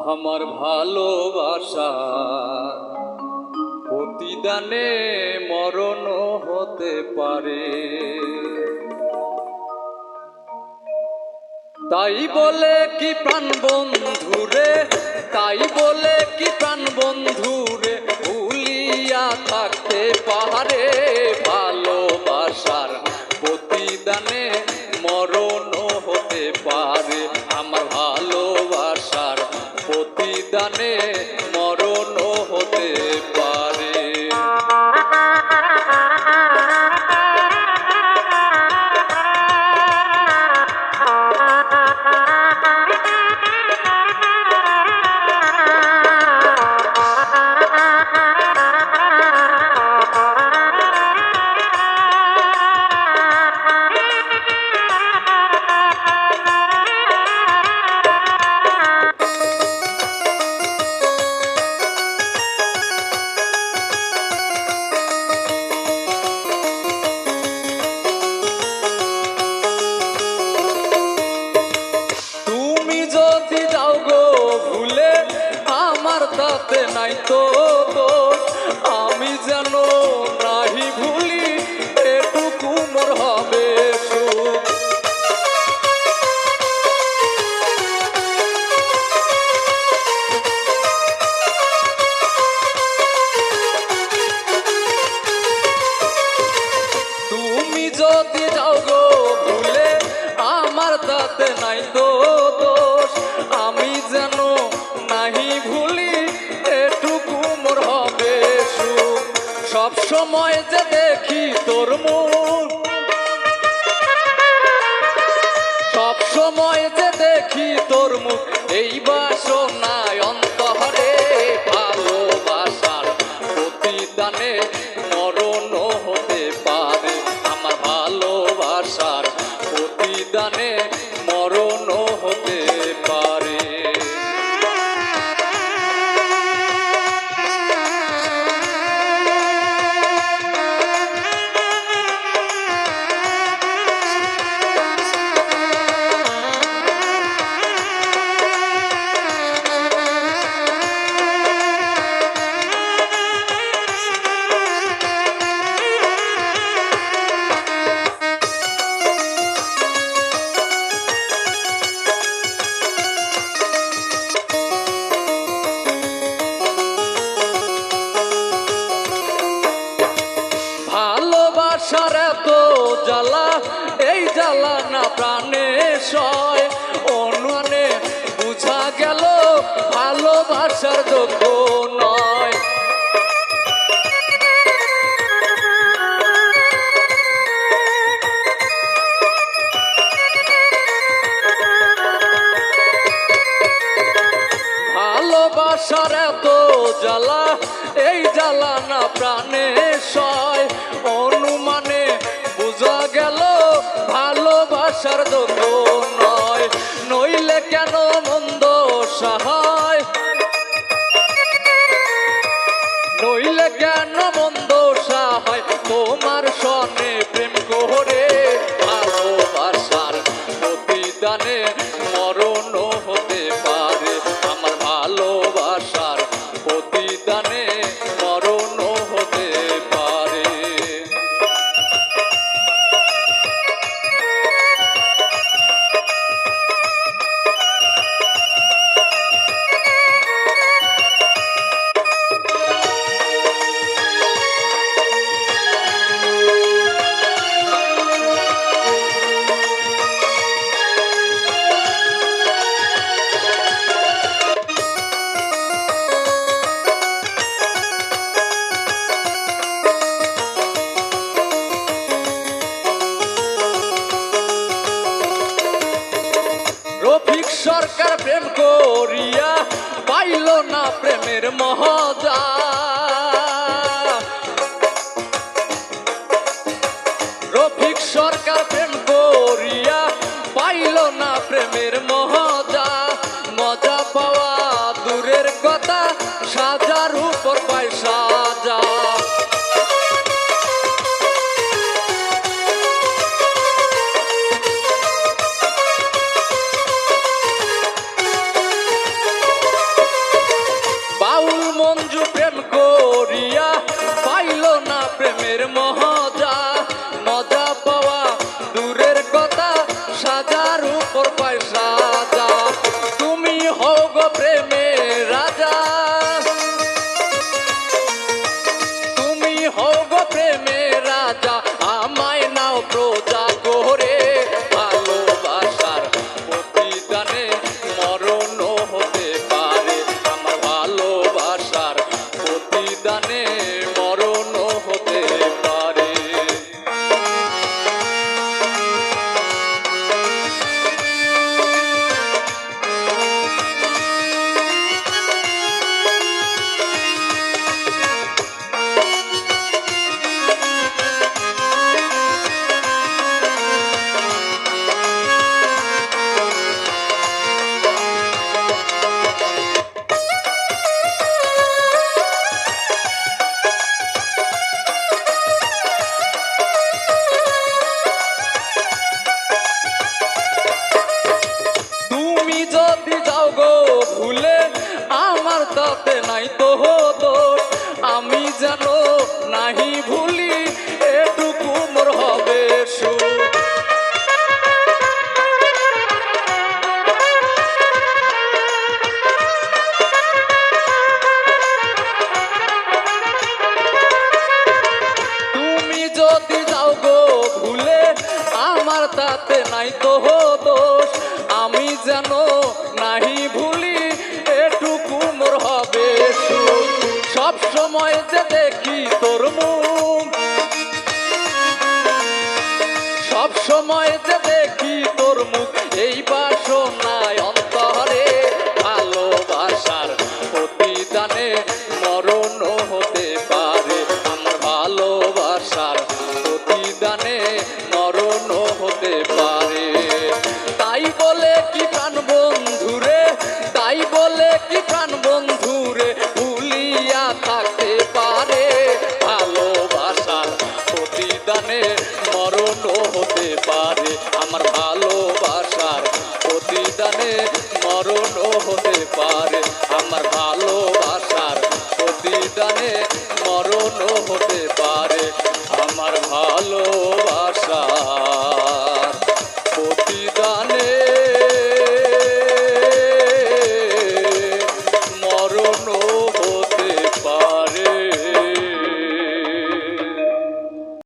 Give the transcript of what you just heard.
আমার ভালোবাসা প্রতিদানে মরণ হতে পারে। তাই বলে কি প্রাণ বন্ধুরে, তাই বলে কি প্রাণ বন্ধুরে ভুলিয়া থাকতে পারে। ভালোবাসার প্রতিদানে মরণ হতে পারে। আমার ভালোবাসার প্রতিদানে মরণ হতে পারে। তাতে নাই তো দোষ, আমি যেন নাহি ভুলি এটুকু মোর হবে সুখ। তুমি যদি যাও গো ভুলে আমার তাতে নাই তো দোষ, আমি যেন নাহি ভুলি এটুকু মোর হবে সুখ। সব সময় যে দেখি তোর মুখ, সব সময় যে দেখি তোর মুখ, এই বাসনায় অন্তরে ভালোবাসার প্রতিদানে মরণ হতে পারে। আমার ভালোবাসার প্রতিদানে মরণ হতে পারে। ভালোবাসার এত জ্বালা, এই জ্বালা না প্রাণে সয়। অনুমানে বুঝা গেল ভালোবাসার যোগ্য নয়। ভালোবাসার এত জ্বালা, এই জ্বালা না প্রাণে সয়। অনুমানে বুঝা গেল ভালোবাসার যোগ্য নয়। নইলে কেন মন্দ সহায়, নইলে কেন মন্দ সহায় তোমার সনে প্রেম করে। ভালোবাসার প্রতিদানে মরণ হতে পারে। আমার ভালোবাসার প্রতিদানে মরণ হতে পারে। রফিক সরকার প্রেম করিয়া পাইল না প্রেমের মজা। রফিক সরকার প্রেম করিয়া পাইল না প্রেমের মজা। মজা পাওয়া দূরের কথা, সাজার উপর পায় সাজা। গো প্রেমের রাজা, তুমি হও গো প্রেমের রাজা, আমায় নাও প্রজা করে। ভালোবাসার প্রতিদানে মরণ হতে পারে, আমার ভালোবাসার প্রতিদানে মরণ হতে পারে। যদি যাও গো ভুলে আমার তাতে নাই তো দোষ, আমি যেন নাহি ভুলি এটুকু মোর হবে সুখ। তুমি যদি যাও গো ভুলে আমার তাতে নাই তো দোষ, আমি যেন নাহি ভুলি এটুকু মোর হবে সুখ। সব সময় যে দেখি তোর মুখ, সব সময় যে দেখি তোর মুখ, এই বাসনায় অন্তরে। ভালোবাসার প্রতিদানে মরণ হতে পারে, আমার ভালোবাসার প্রতিদানে মরণ হতে পারে। তাই বলে কি প্রাণ বন্ধু